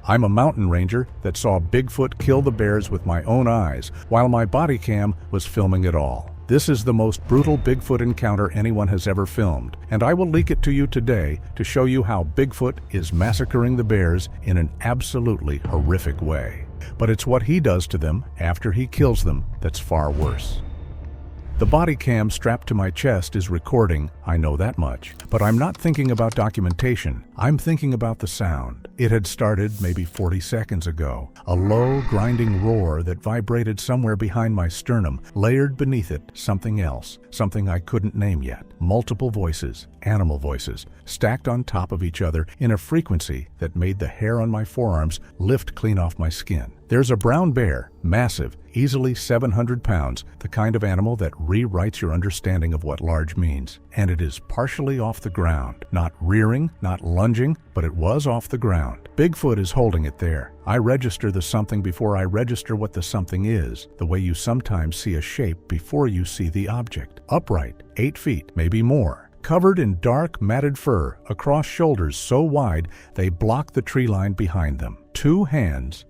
I'm a mountain ranger that saw Bigfoot kill the bears with my own eyes, while my body cam was filming it all. This is the most brutal Bigfoot encounter anyone has ever filmed, and I will leak it to you today to show you how Bigfoot is massacring the bears in an absolutely horrific way. But it's what he does to them after he kills them that's far worse. The body cam strapped to my chest is recording, I know that much. But I'm not thinking about documentation, I'm thinking about the sound. It had started maybe 40 seconds ago. A low, grinding roar that vibrated somewhere behind my sternum, layered beneath it something else, something I couldn't name yet. Multiple voices, animal voices, stacked on top of each other in a frequency that made the hair on my forearms lift clean off my skin. There's a brown bear, massive, easily 700 pounds, the kind of animal that rewrites your understanding of what large means. And it is partially off the ground. Not rearing, not lunging, but it was off the ground. Bigfoot is holding it there. I register the something before I register what the something is, the way you sometimes see a shape before you see the object. Upright, 8 feet, maybe more. Covered in dark, matted fur, across shoulders so wide they block the tree line behind them. 2 hands,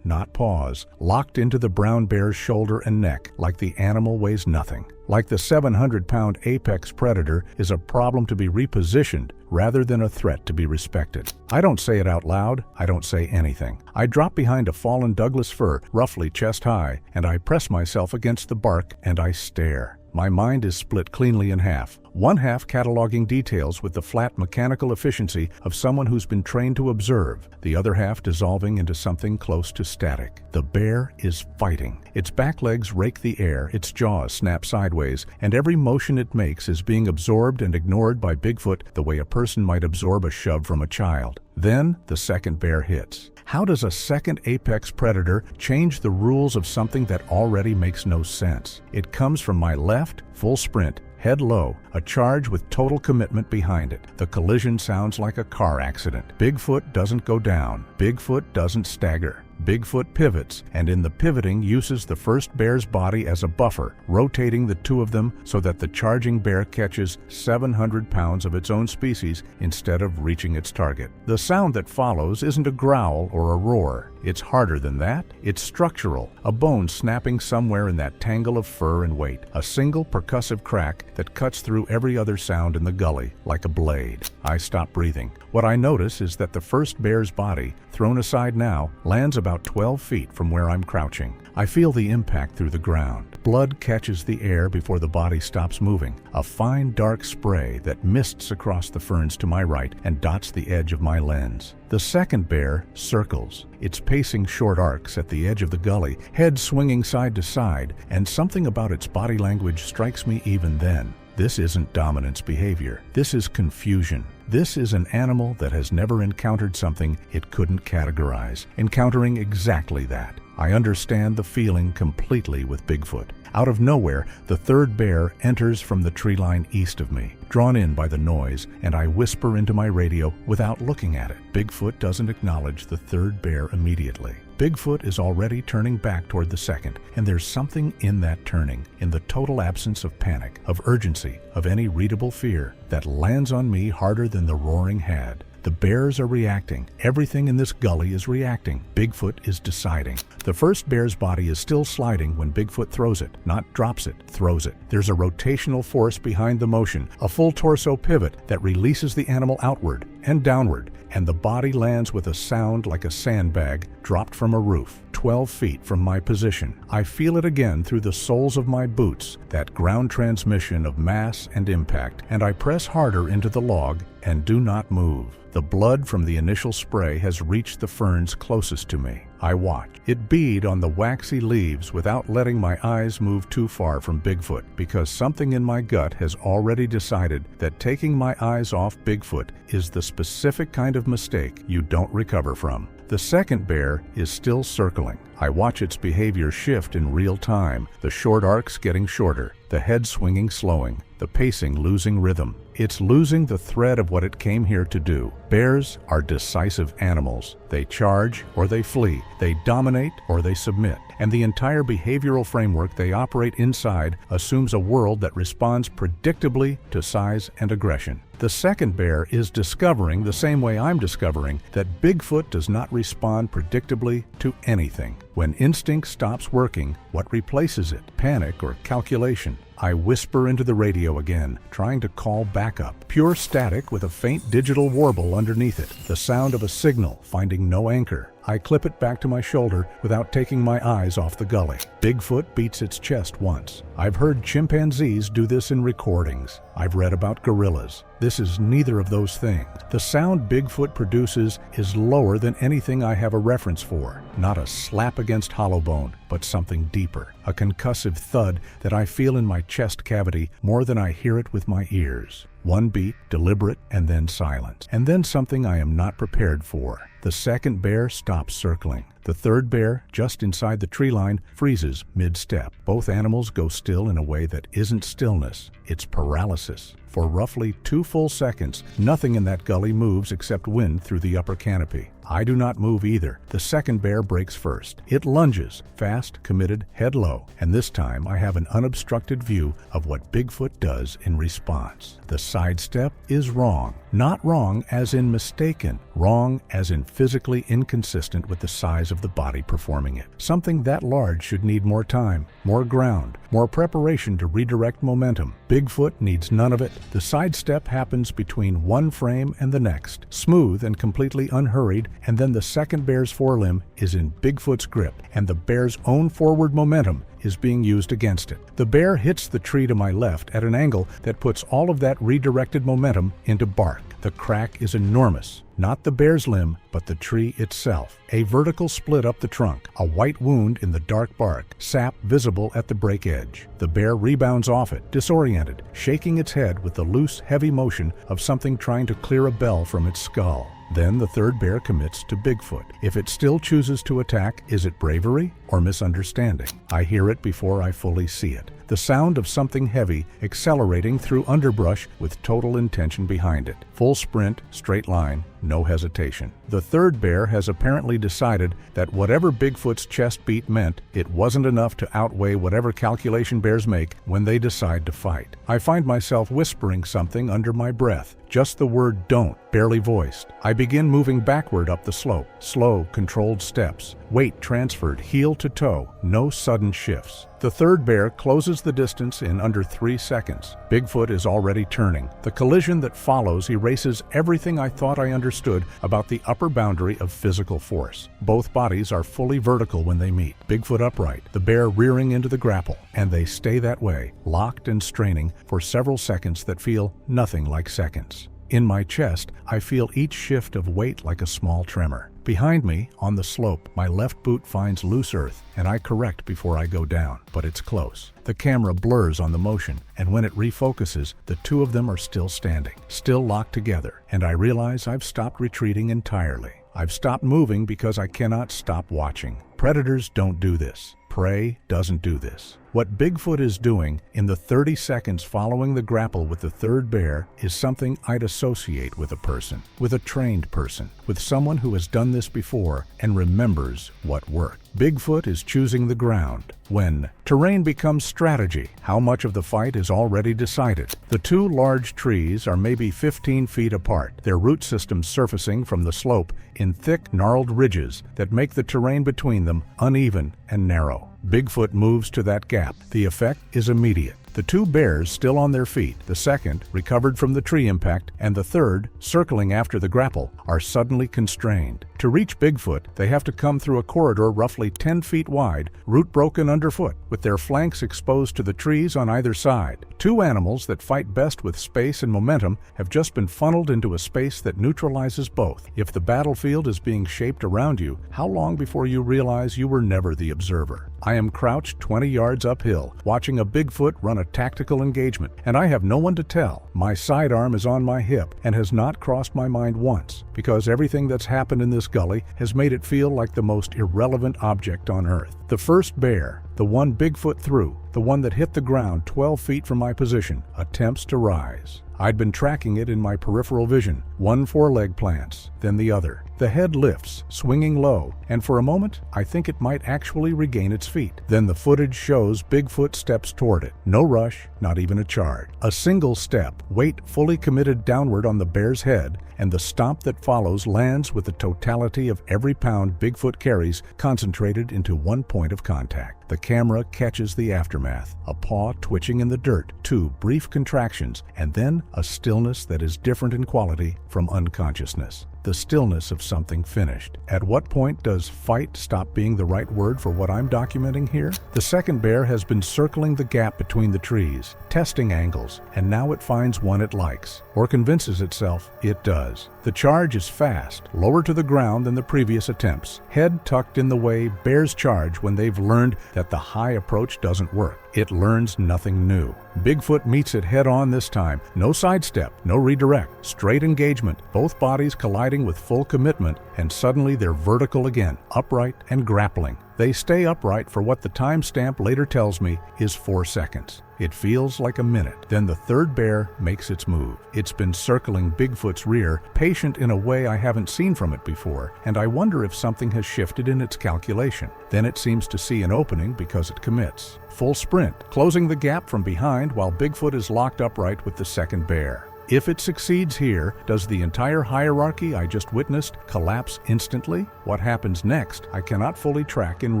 not paws, locked into the brown bear's shoulder and neck like the animal weighs nothing. Like the 700-pound apex predator is a problem to be repositioned rather than a threat to be respected. I don't say it out loud, I don't say anything. I drop behind a fallen Douglas fir, roughly chest high, and I press myself against the bark and I stare. My mind is split cleanly in half. One half cataloging details with the flat mechanical efficiency of someone who's been trained to observe, the other half dissolving into something close to static. The bear is fighting. Its back legs rake the air, its jaws snap sideways, and every motion it makes is being absorbed and ignored by Bigfoot the way a person might absorb a shove from a child. Then the second bear hits. How does a second apex predator change the rules of something that already makes no sense? It comes from my left, full sprint, head low, a charge with total commitment behind it. The collision sounds like a car accident. Bigfoot doesn't go down. Bigfoot doesn't stagger. Bigfoot pivots, and in the pivoting uses the first bear's body as a buffer, rotating the two of them so that the charging bear catches 700 pounds of its own species instead of reaching its target. The sound that follows isn't a growl or a roar. It's harder than that. It's structural, a bone snapping somewhere in that tangle of fur and weight, a single percussive crack that cuts through every other sound in the gully like a blade. I stop breathing. What I notice is that the first bear's body, thrown aside now, lands about 12 feet from where I'm crouching. I feel the impact through the ground. Blood catches the air before the body stops moving, a fine dark spray that mists across the ferns to my right and dots the edge of my lens. The second bear circles. It's pacing short arcs at the edge of the gully, head swinging side to side, and something about its body language strikes me even then. This isn't dominance behavior. This is confusion. This is an animal that has never encountered something it couldn't categorize, encountering exactly that. I understand the feeling completely with Bigfoot. Out of nowhere, the third bear enters from the tree line east of me, drawn in by the noise, and I whisper into my radio without looking at it. Bigfoot doesn't acknowledge the third bear immediately. Bigfoot is already turning back toward the second, and there's something in that turning, in the total absence of panic, of urgency, of any readable fear, that lands on me harder than the roaring had. The bears are reacting. Everything in this gully is reacting. Bigfoot is deciding. The first bear's body is still sliding when Bigfoot throws it, not drops it, throws it. There's a rotational force behind the motion, a full torso pivot that releases the animal outward and downward, and the body lands with a sound like a sandbag dropped from a roof, 12 feet from my position. I feel it again through the soles of my boots, that ground transmission of mass and impact, and I press harder into the log and do not move. The blood from the initial spray has reached the ferns closest to me. I watch. It bead on the waxy leaves without letting my eyes move too far from Bigfoot, because something in my gut has already decided that taking my eyes off Bigfoot is the specific kind of mistake you don't recover from. The second bear is still circling. I watch its behavior shift in real time, the short arcs getting shorter, the head swinging slowing, the pacing losing rhythm. It's losing the thread of what it came here to do. Bears are decisive animals. They charge or they flee. They dominate or they submit. And the entire behavioral framework they operate inside assumes a world that responds predictably to size and aggression. The second bear is discovering, the same way I'm discovering, that Bigfoot does not respond predictably to anything. When instinct stops working, what replaces it? Panic or calculation? I whisper into the radio again, trying to call backup. Pure static with a faint digital warble underneath it. The sound of a signal finding no anchor. I clip it back to my shoulder without taking my eyes off the gully. Bigfoot beats its chest once. I've heard chimpanzees do this in recordings. I've read about gorillas. This is neither of those things. The sound Bigfoot produces is lower than anything I have a reference for. Not a slap against hollow bone, but something deeper. A concussive thud that I feel in my chest cavity more than I hear it with my ears. One beat, deliberate, and then silence. And then something I am not prepared for. The second bear stops circling. The third bear, just inside the tree line, freezes mid-step. Both animals go still in a way that isn't stillness, it's paralysis. For roughly 2 full seconds, nothing in that gully moves except wind through the upper canopy. I do not move either. The second bear breaks first. It lunges, fast, committed, head low, and this time I have an unobstructed view of what Bigfoot does in response. The sidestep is wrong. Not wrong as in mistaken, wrong as in physically inconsistent with the size of the body performing it. Something that large should need more time, more ground, more preparation to redirect momentum. Bigfoot needs none of it. The sidestep happens between one frame and the next, smooth and completely unhurried, and then the second bear's forelimb is in Bigfoot's grip, and the bear's own forward momentum is being used against it. The bear hits the tree to my left at an angle that puts all of that redirected momentum into bark. The crack is enormous. Not the bear's limb, but the tree itself. A vertical split up the trunk, a white wound in the dark bark, sap visible at the break edge. The bear rebounds off it, disoriented, shaking its head with the loose, heavy motion of something trying to clear a bell from its skull. Then the third bear commits to Bigfoot. If it still chooses to attack, is it bravery or misunderstanding? I hear it before I fully see it. The sound of something heavy accelerating through underbrush with total intention behind it. Full sprint, straight line, no hesitation. The third bear has apparently decided that whatever Bigfoot's chest beat meant, it wasn't enough to outweigh whatever calculation bears make when they decide to fight. I find myself whispering something under my breath. Just the word "don't," barely voiced. I begin moving backward up the slope. Slow, controlled steps. Weight transferred heel to toe. No sudden shifts. The third bear closes the distance in under 3 seconds. Bigfoot is already turning. The collision that follows erases everything I thought I understood about the upper boundary of physical force. Both bodies are fully vertical when they meet. Bigfoot upright, the bear rearing into the grapple, and they stay that way, locked and straining for several seconds that feel nothing like seconds. In my chest, I feel each shift of weight like a small tremor. Behind me, on the slope, my left boot finds loose earth, and I correct before I go down, but it's close. The camera blurs on the motion, and when it refocuses, the two of them are still standing, still locked together, and I realize I've stopped retreating entirely. I've stopped moving because I cannot stop watching. Predators don't do this. Prey doesn't do this. What Bigfoot is doing in the 30 seconds following the grapple with the third bear is something I'd associate with a person, with a trained person, with someone who has done this before and remembers what worked. Bigfoot is choosing the ground. When terrain becomes strategy, how much of the fight is already decided. The two large trees are maybe 15 feet apart, their root systems surfacing from the slope in thick, gnarled ridges that make the terrain between them uneven and narrow. Bigfoot moves to that gap. The effect is immediate. The two bears still on their feet, the second recovered from the tree impact, and the third, circling after the grapple, are suddenly constrained. To reach Bigfoot, they have to come through a corridor roughly 10 feet wide, root broken underfoot, with their flanks exposed to the trees on either side. Two animals that fight best with space and momentum have just been funneled into a space that neutralizes both. If the battlefield is being shaped around you, how long before you realize you were never the observer? I am crouched 20 yards uphill, watching a Bigfoot run a tactical engagement, and I have no one to tell. My sidearm is on my hip and has not crossed my mind once, because everything that's happened in this gully has made it feel like the most irrelevant object on Earth. The first bear, the one Bigfoot threw, the one that hit the ground 12 feet from my position, attempts to rise. I'd been tracking it in my peripheral vision. One foreleg plants, then the other. The head lifts, swinging low, and for a moment, I think it might actually regain its feet. Then the footage shows Bigfoot steps toward it. No rush, not even a charge. A single step, weight fully committed downward on the bear's head, and the stomp that follows lands with the totality of every pound Bigfoot carries concentrated into one point of contact. The camera catches the aftermath, a paw twitching in the dirt, 2 brief contractions, and then a stillness that is different in quality from unconsciousness. The stillness of something finished. At what point does fight stop being the right word for what I'm documenting here? The second bear has been circling the gap between the trees, testing angles, and now it finds one it likes, or convinces itself it does. The charge is fast, lower to the ground than the previous attempts. Head tucked in the way bears charge when they've learned that the high approach doesn't work. It learns nothing new. Bigfoot meets it head-on this time. No sidestep, no redirect. Straight engagement, both bodies colliding with full commitment, and suddenly they're vertical again, upright and grappling. They stay upright for what the timestamp later tells me is 4 seconds. It feels like a minute. Then the third bear makes its move. It's been circling Bigfoot's rear, patient in a way I haven't seen from it before, and I wonder if something has shifted in its calculation. Then it seems to see an opening because it commits. Full sprint, closing the gap from behind while Bigfoot is locked upright with the second bear. If it succeeds here, does the entire hierarchy I just witnessed collapse instantly? What happens next, I cannot fully track in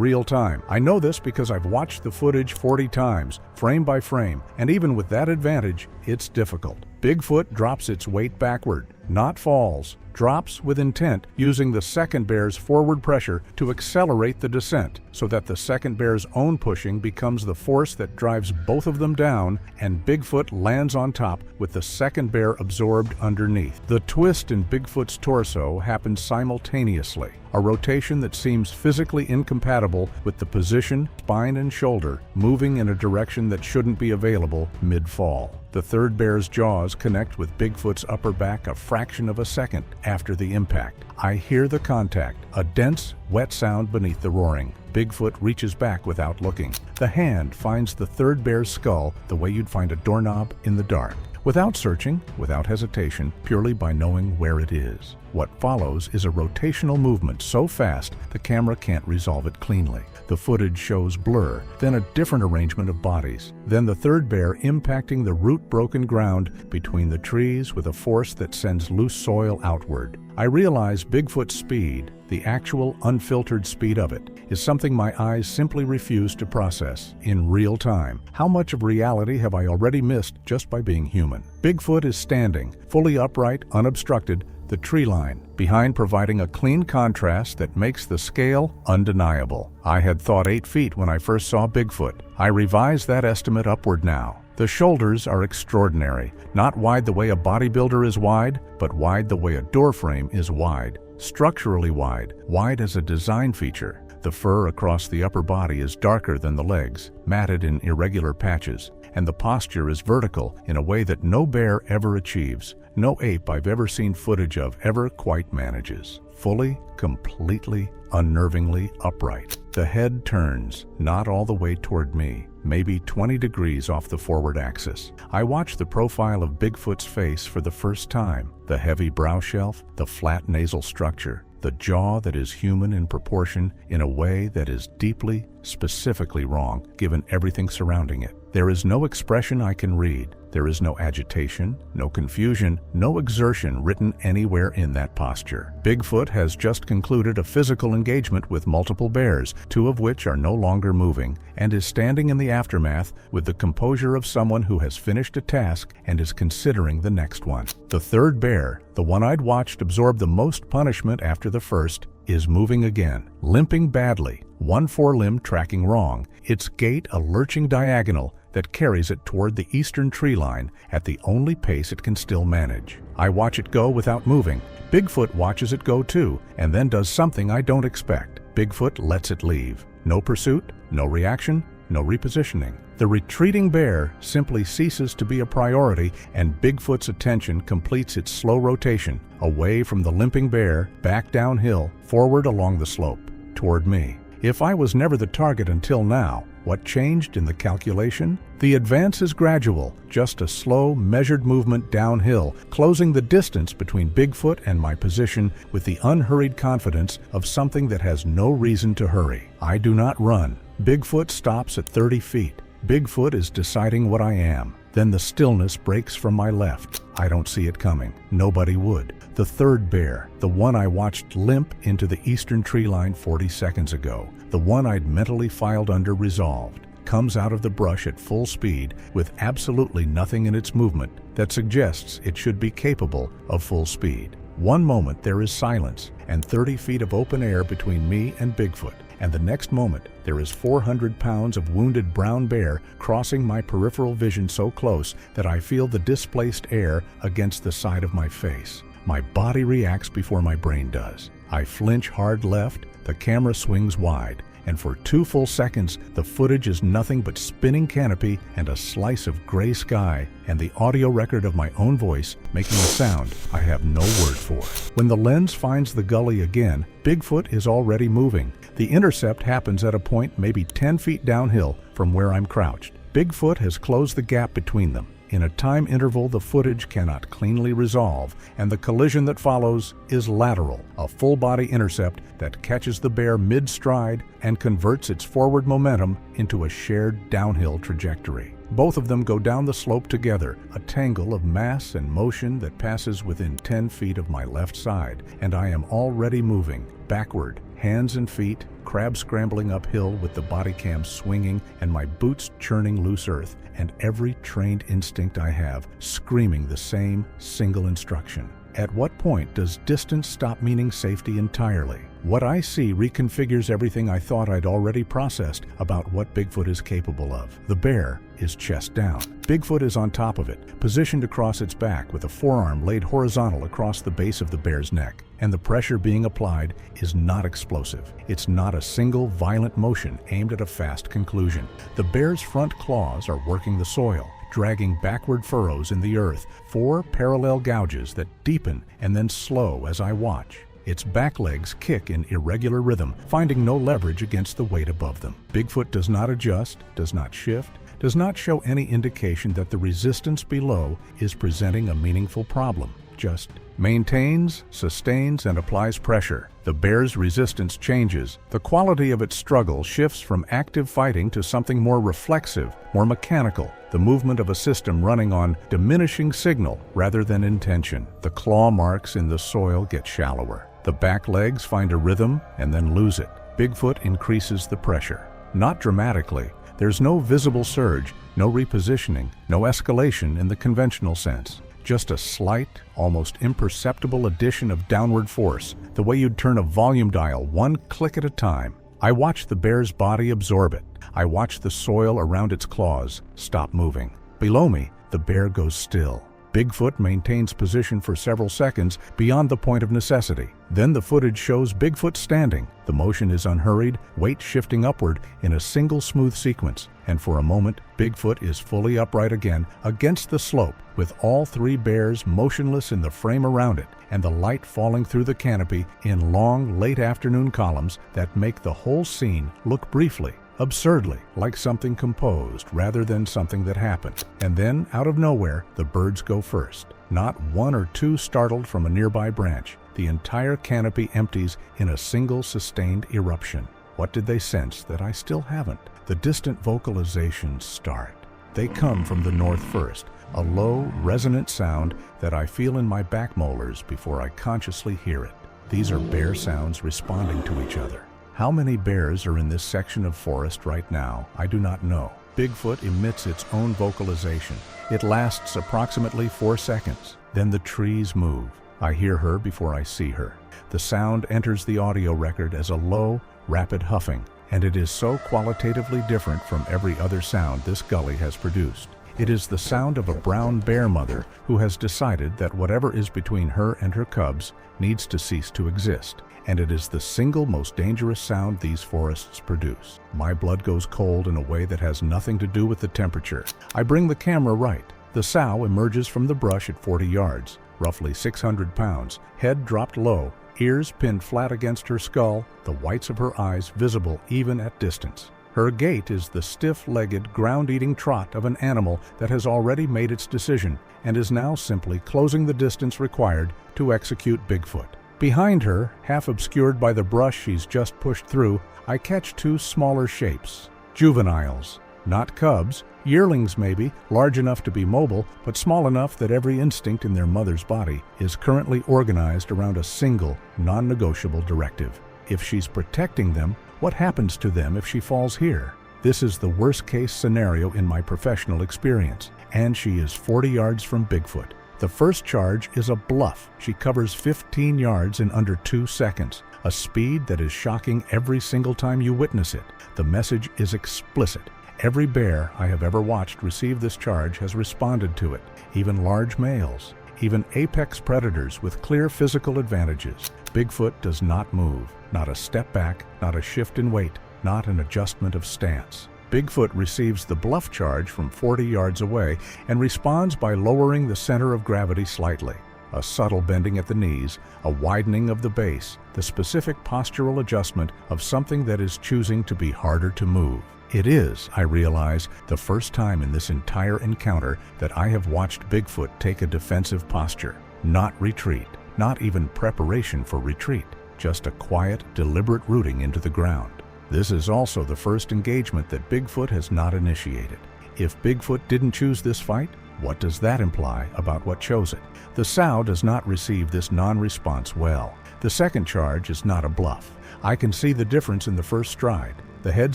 real time. I know this because I've watched the footage 40 times, frame by frame, and even with that advantage, it's difficult. Bigfoot drops its weight backward, not falls, drops with intent, using the second bear's forward pressure to accelerate the descent, so that the second bear's own pushing becomes the force that drives both of them down, and Bigfoot lands on top with the second bear absorbed underneath. The twist in Bigfoot's torso happens simultaneously, a rotation that seems physically incompatible with the position, spine and shoulder, moving in a direction that shouldn't be available mid-fall. The third bear's jaws connect with Bigfoot's upper back a fraction of a second after the impact. I hear the contact, a dense, wet sound beneath the roaring. Bigfoot reaches back without looking. The hand finds the third bear's skull the way you'd find a doorknob in the dark. Without searching, without hesitation, purely by knowing where it is. What follows is a rotational movement so fast the camera can't resolve it cleanly. The footage shows blur, then a different arrangement of bodies, then the third bear impacting the root-broken ground between the trees with a force that sends loose soil outward. I realize Bigfoot's speed, the actual unfiltered speed of it, is something my eyes simply refuse to process in real time. How much of reality have I already missed just by being human? Bigfoot is standing, fully upright, unobstructed, the tree line behind, providing a clean contrast that makes the scale undeniable. I had thought 8 feet when I first saw Bigfoot. I revise that estimate upward now. The shoulders are extraordinary, not wide the way a bodybuilder is wide, but wide the way a doorframe is wide. Structurally wide, wide as a design feature. The fur across the upper body is darker than the legs, matted in irregular patches, and the posture is vertical in a way that no bear ever achieves. No ape I've ever seen footage of ever quite manages. Fully, completely, unnervingly upright. The head turns, not all the way toward me, maybe 20 degrees off the forward axis. I watch the profile of Bigfoot's face for the first time. The heavy brow shelf, the flat nasal structure, the jaw that is human in proportion in a way that is deeply, specifically wrong, given everything surrounding it. There is no expression I can read. There is no agitation, no confusion, no exertion written anywhere in that posture. Bigfoot has just concluded a physical engagement with multiple bears, 2 of which are no longer moving, and is standing in the aftermath with the composure of someone who has finished a task and is considering the next one. The third bear, the one I'd watched absorb the most punishment after the first, is moving again, limping badly, one forelimb tracking wrong, its gait a lurching diagonal that carries it toward the eastern tree line at the only pace it can still manage. I watch it go without moving. Bigfoot watches it go too, and then does something I don't expect. Bigfoot lets it leave. No pursuit, no reaction, no repositioning. The retreating bear simply ceases to be a priority, and Bigfoot's attention completes its slow rotation, away from the limping bear, back downhill, forward along the slope, toward me. If I was never the target until now, What changed in the calculation? The advance is gradual, just a slow, measured movement downhill, closing the distance between Bigfoot and my position with the unhurried confidence of something that has no reason to hurry. I do not run. Bigfoot stops at 30 feet. Bigfoot is deciding what I am. Then the stillness breaks from my left. I don't see it coming. Nobody would. The third bear, the one I watched limp into the eastern tree line 40 seconds ago, the one I'd mentally filed under resolved, comes out of the brush at full speed with absolutely nothing in its movement that suggests it should be capable of full speed. One moment there is silence and 30 feet of open air between me and Bigfoot, and the next moment there is 400 pounds of wounded brown bear crossing my peripheral vision so close that I feel the displaced air against the side of my face. My body reacts before my brain does. I flinch hard left, the camera swings wide, and for 2 full seconds the footage is nothing but spinning canopy and a slice of gray sky and the audio record of my own voice making a sound I have no word for. When the lens finds the gully again, Bigfoot is already moving. The intercept happens at a point maybe 10 feet downhill from where I'm crouched. Bigfoot has closed the gap between them. In a time interval the footage cannot cleanly resolve, and the collision that follows is lateral, a full-body intercept that catches the bear mid-stride and converts its forward momentum into a shared downhill trajectory. Both of them go down the slope together, a tangle of mass and motion that passes within 10 feet of my left side, and I am already moving backward, hands and feet, crab scrambling uphill with the body cam swinging and my boots churning loose earth, and every trained instinct I have screaming the same single instruction. At what point does distance stop meaning safety entirely? What I see reconfigures everything I thought I'd already processed about what Bigfoot is capable of. The bear is chest down. Bigfoot is on top of it, positioned across its back with a forearm laid horizontal across the base of the bear's neck. And the pressure being applied is not explosive. It's not a single violent motion aimed at a fast conclusion. The bear's front claws are working the soil, dragging backward furrows in the earth, 4 parallel gouges that deepen and then slow as I watch. Its back legs kick in irregular rhythm, finding no leverage against the weight above them. Bigfoot does not adjust, does not shift, does not show any indication that the resistance below is presenting a meaningful problem. Just maintains, sustains, and applies pressure. The bear's resistance changes. The quality of its struggle shifts from active fighting to something more reflexive, more mechanical, the movement of a system running on diminishing signal rather than intention. The claw marks in the soil get shallower. The back legs find a rhythm and then lose it. Bigfoot increases the pressure. Not dramatically. There's no visible surge, no repositioning, no escalation in the conventional sense. Just a slight, almost imperceptible addition of downward force, the way you'd turn a volume dial one click at a time. I watch the bear's body absorb it. I watch the soil around its claws stop moving. Below me, the bear goes still. Bigfoot maintains position for several seconds beyond the point of necessity. Then the footage shows Bigfoot standing. The motion is unhurried, weight shifting upward in a single smooth sequence. And for a moment, Bigfoot is fully upright again against the slope, with all 3 bears motionless in the frame around it, and the light falling through the canopy in long, late afternoon columns that make the whole scene look briefly, absurdly, like something composed rather than something that happened. And then, out of nowhere, the birds go first. Not 1 or 2 startled from a nearby branch. The entire canopy empties in a single sustained eruption. What did they sense that I still haven't? The distant vocalizations start. They come from the north first, a low, resonant sound that I feel in my back molars before I consciously hear it. These are bear sounds responding to each other. How many bears are in this section of forest right now, I do not know. Bigfoot emits its own vocalization. It lasts approximately 4 seconds. Then the trees move. I hear her before I see her. The sound enters the audio record as a low, rapid huffing, and it is so qualitatively different from every other sound this gully has produced. It is the sound of a brown bear mother who has decided that whatever is between her and her cubs needs to cease to exist. And it is the single most dangerous sound these forests produce. My blood goes cold in a way that has nothing to do with the temperature. I bring the camera right. The sow emerges from the brush at 40 yards, roughly 600 pounds, head dropped low, ears pinned flat against her skull, the whites of her eyes visible even at distance. Her gait is the stiff-legged, ground-eating trot of an animal that has already made its decision and is now simply closing the distance required to execute Bigfoot. Behind her, half obscured by the brush she's just pushed through, I catch two smaller shapes. Juveniles. Not cubs, yearlings maybe, large enough to be mobile, but small enough that every instinct in their mother's body is currently organized around a single, non-negotiable directive. If she's protecting them, what happens to them if she falls here? This is the worst-case scenario in my professional experience, and she is 40 yards from Bigfoot. The first charge is a bluff. She covers 15 yards in under 2 seconds, a speed that is shocking every single time you witness it. The message is explicit. Every bear I have ever watched receive this charge has responded to it, even large males, even apex predators with clear physical advantages. Bigfoot does not move, not a step back, not a shift in weight, not an adjustment of stance. Bigfoot receives the bluff charge from 40 yards away and responds by lowering the center of gravity slightly. A subtle bending at the knees, a widening of the base, the specific postural adjustment of something that is choosing to be harder to move. It is, I realize, the first time in this entire encounter that I have watched Bigfoot take a defensive posture. Not retreat, not even preparation for retreat, just a quiet, deliberate rooting into the ground. This is also the first engagement that Bigfoot has not initiated. If Bigfoot didn't choose this fight, what does that imply about what chose it? The sow does not receive this non-response well. The second charge is not a bluff. I can see the difference in the first stride. The head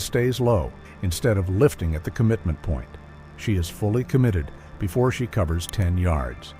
stays low, instead of lifting at the commitment point. She is fully committed before she covers 10 yards.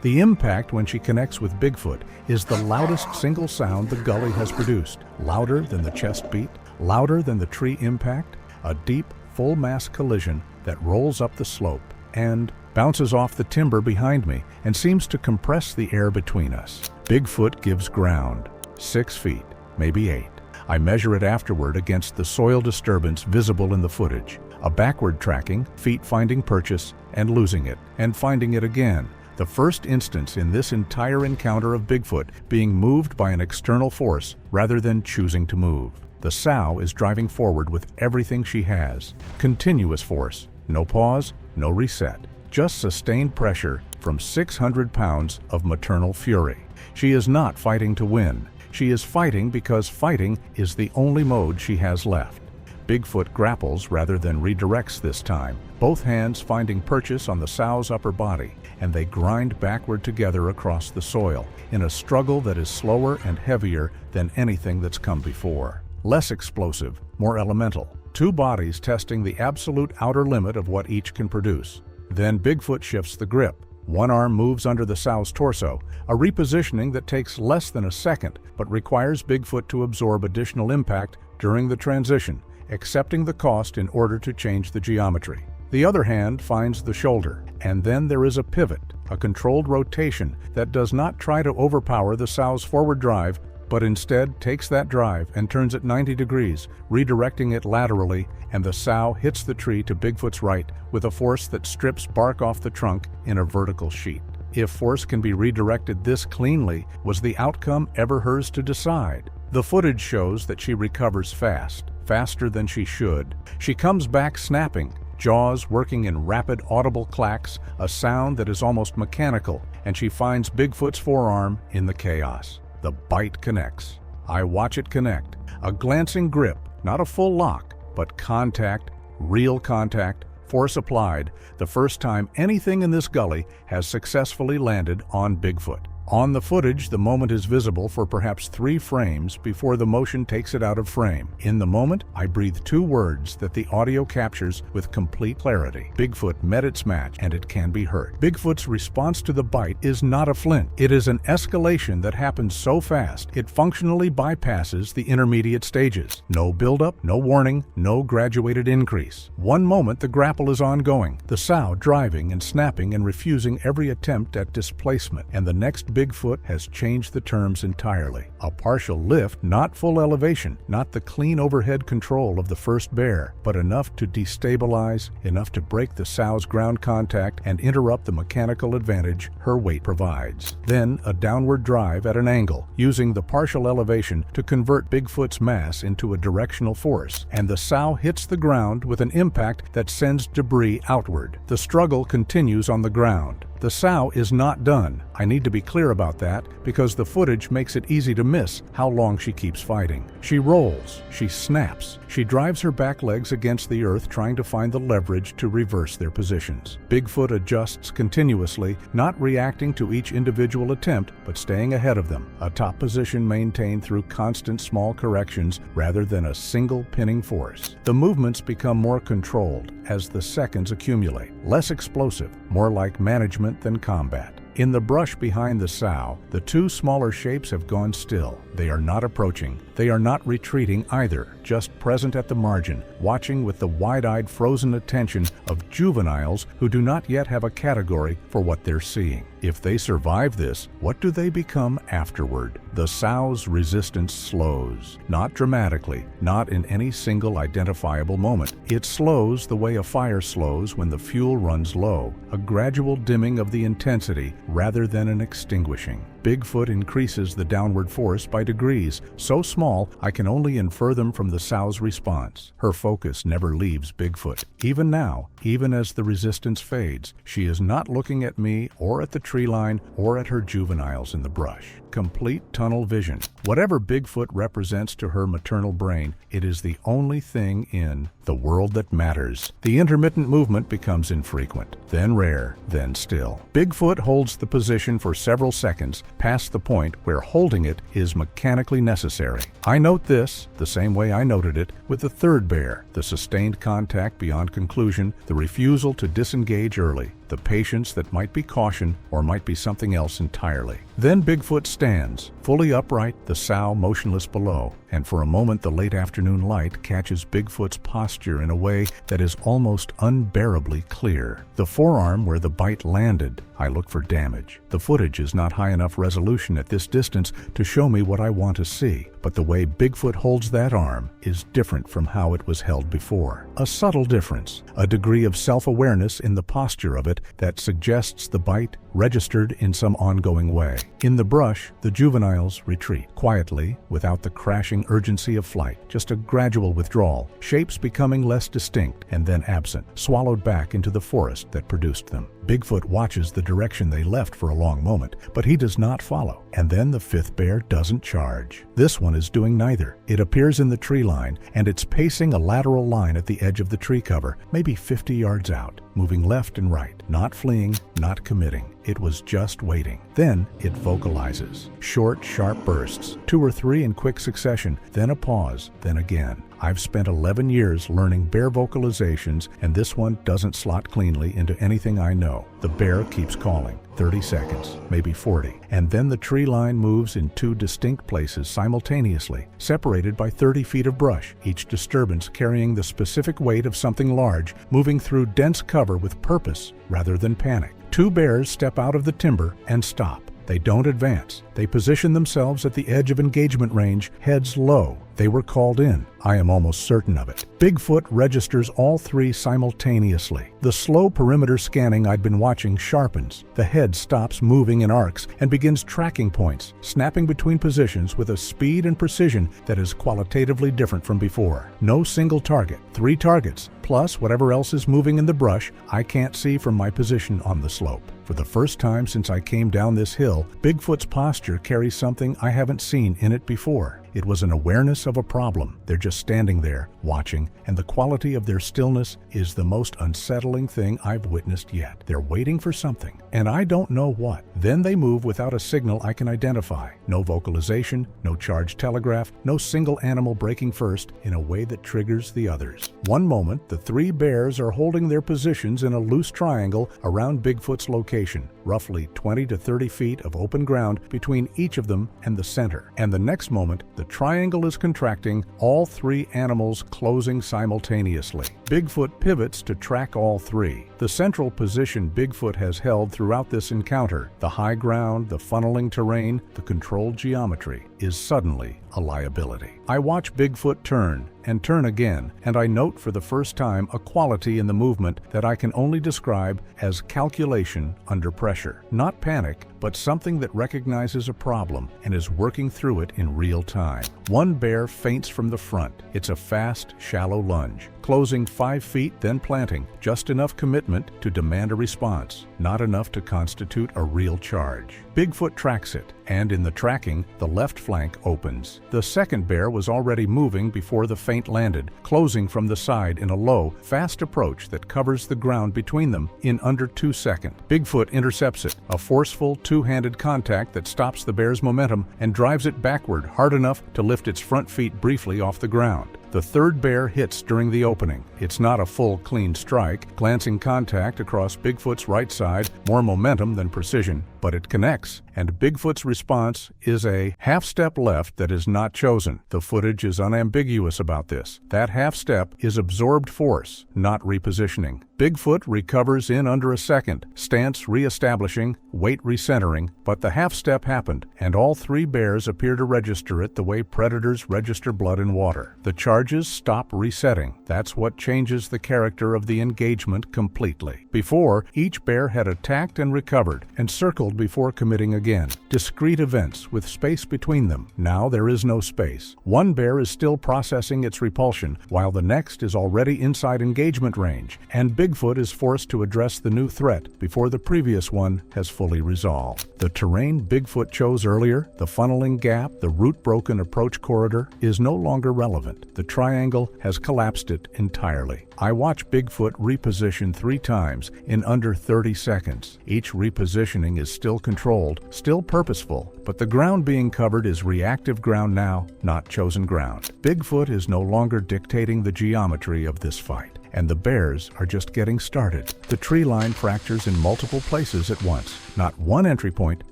The impact when she connects with Bigfoot is the loudest single sound the gully has produced, louder than the chest beat, louder than the tree impact, a deep, full-mass collision that rolls up the slope and bounces off the timber behind me and seems to compress the air between us. Bigfoot gives ground, 6 feet, maybe 8. I measure it afterward against the soil disturbance visible in the footage, a backward tracking, feet finding purchase and losing it, and finding it again. The first instance in this entire encounter of Bigfoot being moved by an external force rather than choosing to move. The sow is driving forward with everything she has. Continuous force, no pause, no reset, just sustained pressure from 600 pounds of maternal fury. She is not fighting to win. She is fighting because fighting is the only mode she has left. Bigfoot grapples rather than redirects this time, both hands finding purchase on the sow's upper body, and they grind backward together across the soil in a struggle that is slower and heavier than anything that's come before. Less explosive, more elemental. Two bodies testing the absolute outer limit of what each can produce. Then Bigfoot shifts the grip. One arm moves under the sow's torso, a repositioning that takes less than a second, but requires Bigfoot to absorb additional impact during the transition, accepting the cost in order to change the geometry. The other hand finds the shoulder, and then there is a pivot, a controlled rotation that does not try to overpower the sow's forward drive, but instead takes that drive and turns it 90 degrees, redirecting it laterally, and the sow hits the tree to Bigfoot's right with a force that strips bark off the trunk in a vertical sheet. If force can be redirected this cleanly, was the outcome ever hers to decide? The footage shows that she recovers fast, faster than she should. She comes back snapping, jaws working in rapid audible clacks, a sound that is almost mechanical, and she finds Bigfoot's forearm in the chaos. The bite connects. I watch it connect. A glancing grip, not a full lock, but contact, real contact, force applied, the first time anything in this gully has successfully landed on Bigfoot. On the footage, the moment is visible for perhaps 3 frames before the motion takes it out of frame. In the moment, I breathe 2 words that the audio captures with complete clarity. Bigfoot met its match, and it can be hurt. Bigfoot's response to the bite is not a flint. It is an escalation that happens so fast, it functionally bypasses the intermediate stages. No buildup, no warning, no graduated increase. One moment, the grapple is ongoing, the sow driving and snapping and refusing every attempt at displacement, and the next Bigfoot has changed the terms entirely. A partial lift, not full elevation, not the clean overhead control of the first bear, but enough to destabilize, enough to break the sow's ground contact and interrupt the mechanical advantage her weight provides. Then a downward drive at an angle, using the partial elevation to convert Bigfoot's mass into a directional force, and the sow hits the ground with an impact that sends debris outward. The struggle continues on the ground. The sow is not done. I need to be clear about that because the footage makes it easy to miss how long she keeps fighting. She rolls, she snaps, she drives her back legs against the earth trying to find the leverage to reverse their positions. Bigfoot adjusts continuously, not reacting to each individual attempt, but staying ahead of them, a top position maintained through constant small corrections rather than a single pinning force. The movements become more controlled as the seconds accumulate, less explosive, more like management than combat. In the brush behind the sow, the two smaller shapes have gone still. They are not approaching. They are not retreating either, just present at the margin, watching with the wide-eyed frozen attention of juveniles who do not yet have a category for what they're seeing. If they survive this, what do they become afterward? The sow's resistance slows, not dramatically, not in any single identifiable moment. It slows the way a fire slows when the fuel runs low, a gradual dimming of the intensity rather than an extinguishing. Bigfoot increases the downward force by degrees, so small I can only infer them from the sow's response. Her focus never leaves Bigfoot. Even now, even as the resistance fades, she is not looking at me or at the tree line or at her juveniles in the brush. Complete tunnel vision. Whatever Bigfoot represents to her maternal brain, it is the only thing in the world that matters. The intermittent movement becomes infrequent, then rare, then still. Bigfoot holds the position for several seconds, past the point where holding it is mechanically necessary. I note this, the same way I noted it, with the third bear, the sustained contact beyond conclusion, the refusal to disengage early, the patience that might be caution or might be something else entirely. Then Bigfoot stands, fully upright, the sow motionless below, and for a moment the late afternoon light catches Bigfoot's posture in a way that is almost unbearably clear. The forearm where the bite landed, I look for damage. The footage is not high enough resolution at this distance to show me what I want to see, but the way Bigfoot holds that arm is different from how it was held before. A subtle difference, a degree of self-awareness in the posture of it that suggests the bite registered in some ongoing way. In the brush, the juveniles retreat, quietly, without the crashing urgency of flight, just a gradual withdrawal, shapes becoming less distinct and then absent, swallowed back into the forest that produced them. Bigfoot watches the direction they left for a long moment, but he does not follow. And then the fifth bear doesn't charge. This one is doing neither. It appears in the tree line, and it's pacing a lateral line at the edge of the tree cover, maybe 50 yards out, moving left and right, not fleeing, not committing. It was just waiting. Then it vocalizes. Short, sharp bursts, 2 or 3 in quick succession, then a pause, then again. I've spent 11 years learning bear vocalizations, and this one doesn't slot cleanly into anything I know. The bear keeps calling. 30 seconds, maybe 40, and then the tree line moves in 2 distinct places simultaneously, separated by 30 feet of brush, each disturbance carrying the specific weight of something large, moving through dense cover with purpose rather than panic. 2 bears step out of the timber and stop. They don't advance. They position themselves at the edge of engagement range, heads low. They were called in. I am almost certain of it. Bigfoot registers all 3 simultaneously. The slow perimeter scanning I'd been watching sharpens. The head stops moving in arcs and begins tracking points, snapping between positions with a speed and precision that is qualitatively different from before. No single target, 3 targets, plus whatever else is moving in the brush I can't see from my position on the slope. For the first time since I came down this hill, Bigfoot's posture carries something I haven't seen in it before. It was an awareness of a problem. They're just standing there, watching, and the quality of their stillness is the most unsettling thing I've witnessed yet. They're waiting for something, and I don't know what. Then they move without a signal I can identify. No vocalization, no charged telegraph, no single animal breaking first in a way that triggers the others. One moment, the 3 bears are holding their positions in a loose triangle around Bigfoot's location. roughly 20 to 30 feet of open ground between each of them and the center. And the next moment, the triangle is contracting, all three animals closing simultaneously. Bigfoot pivots to track all three. The central position Bigfoot has held throughout this encounter, the high ground, the funneling terrain, the controlled geometry, is suddenly a liability. I watch Bigfoot turn and turn again, and I note for the first time a quality in the movement that I can only describe as calculation under pressure. Not panic, but something that recognizes a problem and is working through it in real time. One bear feints from the front. It's a fast, shallow lunge, closing 5 feet, then planting, just enough commitment to demand a response, not enough to constitute a real charge. Bigfoot tracks it, and in the tracking, the left flank opens. The second bear was already moving before the feint landed, closing from the side in a low, fast approach that covers the ground between them in under 2 seconds. Bigfoot intercepts it, a forceful, two-handed contact that stops the bear's momentum and drives it backward hard enough to lift its front feet briefly off the ground. The third bear hits during the opening. It's not a full, clean strike. Glancing contact across Bigfoot's right side, more momentum than precision, but it connects, and Bigfoot's response is a half-step left that is not chosen. The footage is unambiguous about this. That half-step is absorbed force, not repositioning. Bigfoot recovers in under a second, stance re-establishing, weight recentering, but the half-step happened, and all three bears appear to register it the way predators register blood in water. The charges stop resetting. That's what changes the character of the engagement completely. Before, each bear had attacked and recovered, and circled before committing again. Discrete events with space between them. Now there is no space. One bear is still processing its repulsion, while the next is already inside engagement range, and Bigfoot is forced to address the new threat before the previous one has fully resolved. The terrain Bigfoot chose earlier, the funneling gap, the root-broken approach corridor, is no longer relevant. The triangle has collapsed it entirely. I watch Bigfoot reposition 3 times in under 30 seconds. Each repositioning is still controlled, still purposeful, but the ground being covered is reactive ground now, not chosen ground. Bigfoot is no longer dictating the geometry of this fight, and the bears are just getting started. The tree line fractures in multiple places at once. Not one entry point,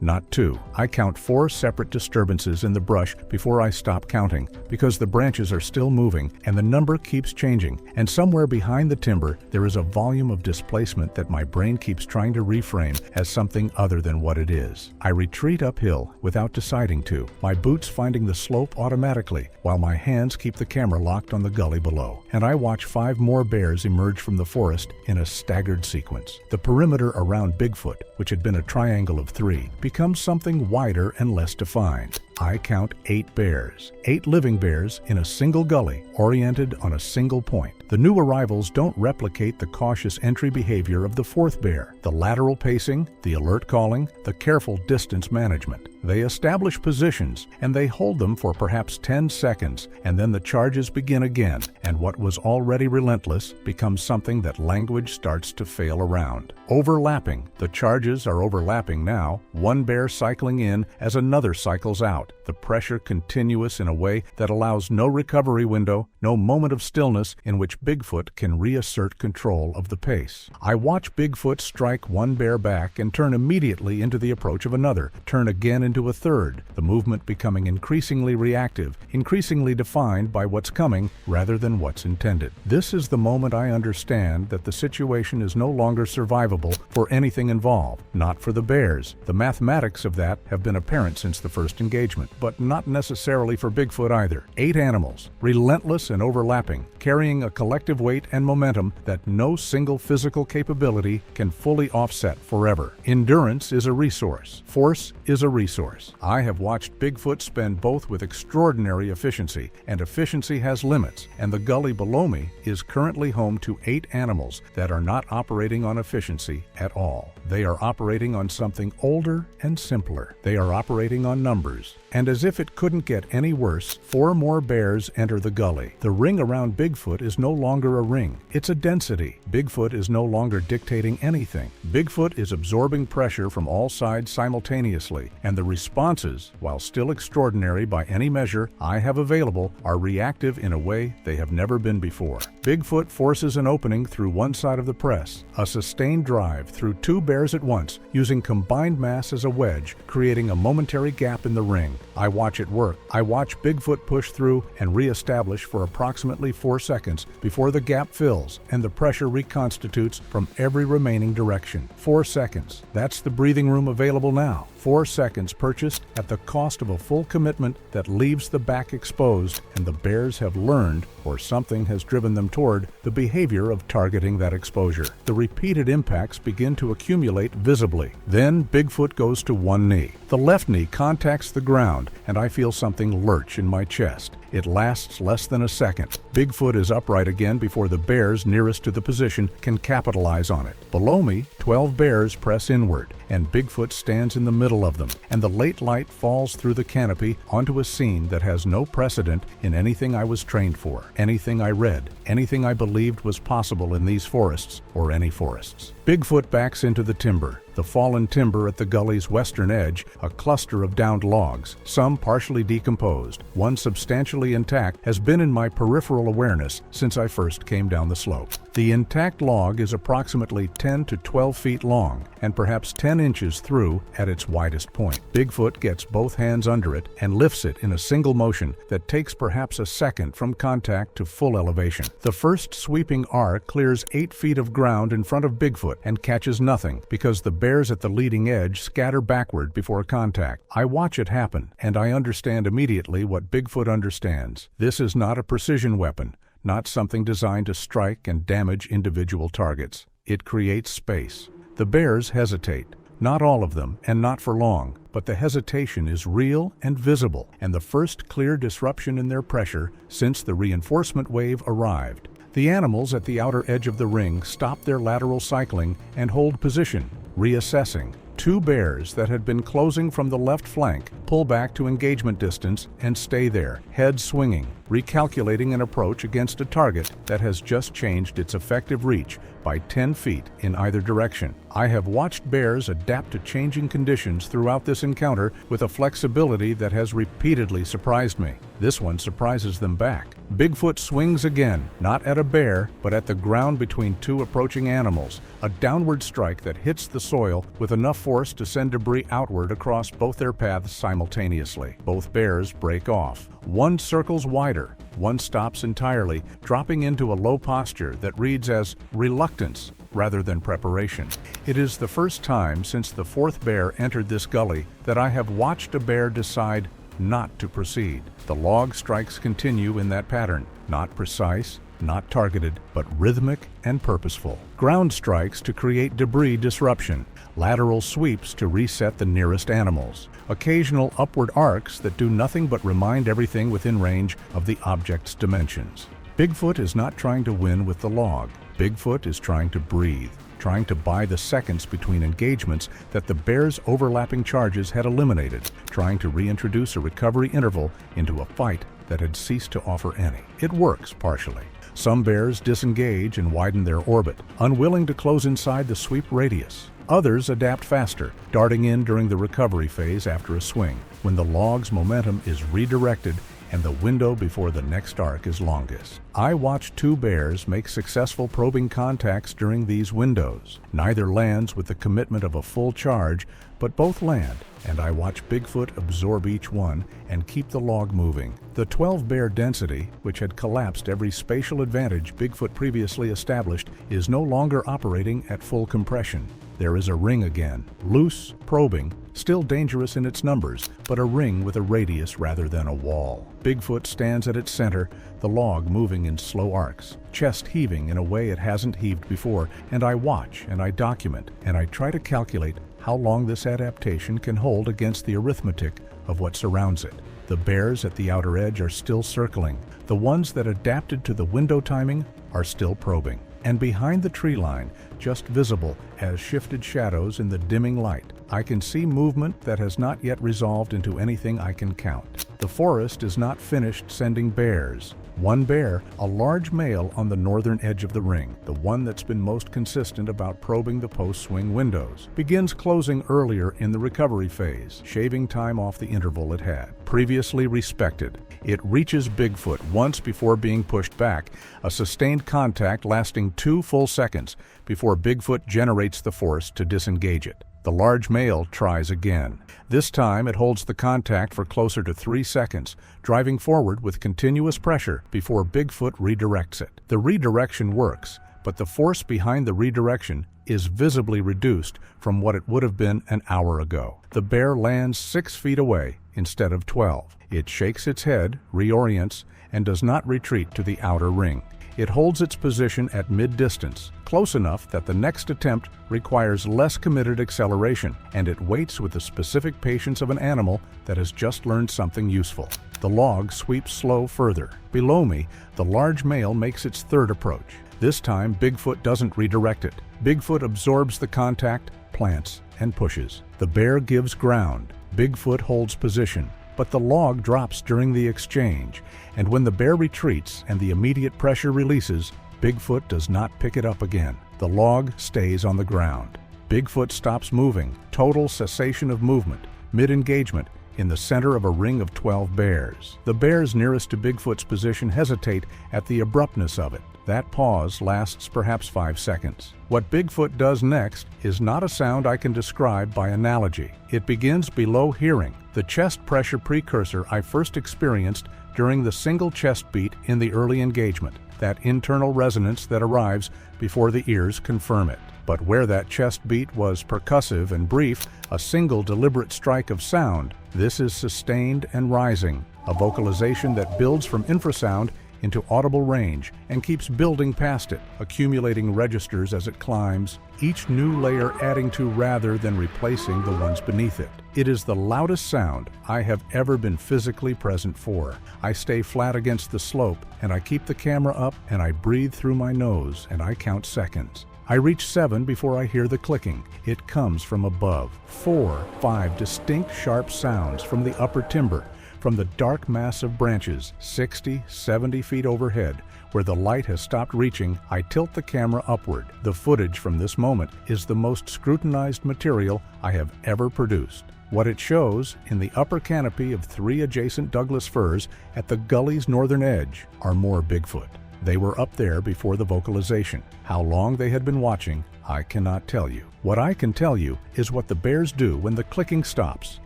not 2. I count 4 separate disturbances in the brush before I stop counting, because the branches are still moving and the number keeps changing, and somewhere behind the timber there is a volume of displacement that my brain keeps trying to reframe as something other than what it is. I retreat uphill without deciding to, my boots finding the slope automatically, while my hands keep the camera locked on the gully below, and I watch 5 more bears emerge from the forest in a staggered sequence. The perimeter around Bigfoot, which had been a triangle of 3, becomes something wider and less defined. I count 8 bears, 8 living bears in a single gully, oriented on a single point. The new arrivals don't replicate the cautious entry behavior of the 4th bear, the lateral pacing, the alert calling, the careful distance management. They establish positions, and they hold them for perhaps 10 seconds, and then the charges begin again, and what was already relentless becomes something that language starts to fail around. Overlapping. The charges are overlapping now, one bear cycling in as another cycles out, the pressure continuous in a way that allows no recovery window, no moment of stillness in which Bigfoot can reassert control of the pace. I watch Bigfoot strike one bear back and turn immediately into the approach of another, turn again into a third, the movement becoming increasingly reactive, increasingly defined by what's coming rather than what's intended. This is the moment I understand that the situation is no longer survivable for anything involved, not for the bears. The mathematics of that have been apparent since the first engagement, but not necessarily for Bigfoot either. 8 animals, relentless and overlapping, carrying a collective weight and momentum that no single physical capability can fully offset forever. Endurance is a resource. Force is a resource. I have watched Bigfoot spend both with extraordinary efficiency, and efficiency has limits, and the gully below me is currently home to 8 animals that are not operating on efficiency at all. They are operating on something older and simpler. They are operating on numbers. And as if it couldn't get any worse, 4 more bears enter the gully. The ring around Bigfoot is no longer a ring. It's a density. Bigfoot is no longer dictating anything. Bigfoot is absorbing pressure from all sides simultaneously, and the responses, while still extraordinary by any measure I have available, are reactive in a way they have never been before. Bigfoot forces an opening through one side of the press, a sustained drive through two bears at once, using combined mass as a wedge, creating a momentary gap in the ring. I watch it work. I watch Bigfoot push through and re-establish for approximately 4 seconds before the gap fills and the pressure reconstitutes from every remaining direction. 4 seconds. That's the breathing room available now. 4 seconds purchased at the cost of a full commitment that leaves the back exposed, and the bears have learned, or something has driven them toward, the behavior of targeting that exposure. The repeated impacts begin to accumulate visibly. Then Bigfoot goes to one knee. The left knee contacts the ground, and I feel something lurch in my chest. It lasts less than a second. Bigfoot is upright again before the bears nearest to the position can capitalize on it. Below me, 12 bears press inward, and Bigfoot stands in the middle of them, and the late light falls through the canopy onto a scene that has no precedent in anything I was trained for, anything I read, anything I believed was possible in these forests or any forests. Bigfoot backs into the timber. The fallen timber at the gully's western edge, a cluster of downed logs, some partially decomposed, one substantially intact, has been in my peripheral awareness since I first came down the slope. The intact log is approximately 10 to 12 feet long and perhaps 10 inches through at its widest point. Bigfoot gets both hands under it and lifts it in a single motion that takes perhaps a second from contact to full elevation. The first sweeping arc clears 8 feet of ground in front of Bigfoot and catches nothing because the bears at the leading edge scatter backward before contact. I watch it happen, and I understand immediately what Bigfoot understands. This is not a precision weapon, not something designed to strike and damage individual targets. It creates space. The bears hesitate. Not all of them, and not for long, but the hesitation is real and visible, and the first clear disruption in their pressure since the reinforcement wave arrived. The animals at the outer edge of the ring stop their lateral cycling and hold position, reassessing. 2 bears that had been closing from the left flank pull back to engagement distance and stay there, head swinging, recalculating an approach against a target that has just changed its effective reach by 10 feet in either direction. I have watched bears adapt to changing conditions throughout this encounter with a flexibility that has repeatedly surprised me. This one surprises them back. Bigfoot swings again, not at a bear, but at the ground between 2 approaching animals, a downward strike that hits the soil with enough force to send debris outward across both their paths simultaneously. Both bears break off. One circles wider, one stops entirely, dropping into a low posture that reads as reluctance rather than preparation. It is the first time since the 4th bear entered this gully that I have watched a bear decide not to proceed. The log strikes continue in that pattern, not precise, not targeted, but rhythmic and purposeful. Ground strikes to create debris disruption, lateral sweeps to reset the nearest animals, occasional upward arcs that do nothing but remind everything within range of the object's dimensions. Bigfoot is not trying to win with the log. Bigfoot is trying to breathe, trying to buy the seconds between engagements that the bear's overlapping charges had eliminated, trying to reintroduce a recovery interval into a fight that had ceased to offer any. It works partially. Some bears disengage and widen their orbit, unwilling to close inside the sweep radius. Others adapt faster, darting in during the recovery phase after a swing, when the log's momentum is redirected and the window before the next arc is longest. I watched 2 bears make successful probing contacts during these windows. Neither lands with the commitment of a full charge, but both land, and I watch Bigfoot absorb each one and keep the log moving. The 12 bear density, which had collapsed every spatial advantage Bigfoot previously established, is no longer operating at full compression. There is a ring again, loose, probing, still dangerous in its numbers, but a ring with a radius rather than a wall. Bigfoot stands at its center, the log moving in slow arcs, chest heaving in a way it hasn't heaved before, and I watch and I document and I try to calculate how long this adaptation can hold against the arithmetic of what surrounds it. The bears at the outer edge are still circling. The ones that adapted to the window timing are still probing. And behind the tree line, just visible as shifted shadows in the dimming light, I can see movement that has not yet resolved into anything I can count. The forest is not finished sending bears. One bear, a large male on the northern edge of the ring, the one that's been most consistent about probing the post-swing windows, begins closing earlier in the recovery phase, shaving time off the interval it had previously respected. It reaches Bigfoot once before being pushed back, a sustained contact lasting 2 full seconds before Bigfoot generates the force to disengage it. The large male tries again. This time it holds the contact for closer to 3 seconds, driving forward with continuous pressure before Bigfoot redirects it. The redirection works, but the force behind the redirection is visibly reduced from what it would have been an hour ago. The bear lands 6 feet away instead of 12. It shakes its head, reorients, and does not retreat to the outer ring. It holds its position at mid-distance, close enough that the next attempt requires less committed acceleration, and it waits with the specific patience of an animal that has just learned something useful. The log sweeps slow further. Below me, the large male makes its third approach. This time, Bigfoot doesn't redirect it. Bigfoot absorbs the contact, plants, and pushes. The bear gives ground. Bigfoot holds position, but the log drops during the exchange, and when the bear retreats and the immediate pressure releases, Bigfoot does not pick it up again. The log stays on the ground. Bigfoot stops moving, total cessation of movement, mid-engagement, in the center of a ring of 12 bears. The bears nearest to Bigfoot's position hesitate at the abruptness of it. That pause lasts perhaps 5 seconds. What Bigfoot does next is not a sound I can describe by analogy. It begins below hearing, the chest pressure precursor I first experienced during the single chest beat in the early engagement, that internal resonance that arrives before the ears confirm it. But where that chest beat was percussive and brief, a single deliberate strike of sound, this is sustained and rising, a vocalization that builds from infrasound into audible range and keeps building past it, accumulating registers as it climbs, each new layer adding to rather than replacing the ones beneath it. It is the loudest sound I have ever been physically present for. I stay flat against the slope, and I keep the camera up, and I breathe through my nose, and I count seconds. I reach 7 before I hear the clicking. It comes from above. 4, 5 distinct sharp sounds from the upper timber, from the dark mass of branches 60, 70 feet overhead. Where the light has stopped reaching, I tilt the camera upward. The footage from this moment is the most scrutinized material I have ever produced. What it shows, in the upper canopy of 3 adjacent Douglas firs at the gully's northern edge, are more Bigfoot. They were up there before the vocalization. How long they had been watching, I cannot tell you. What I can tell you is what the bears do when the clicking stops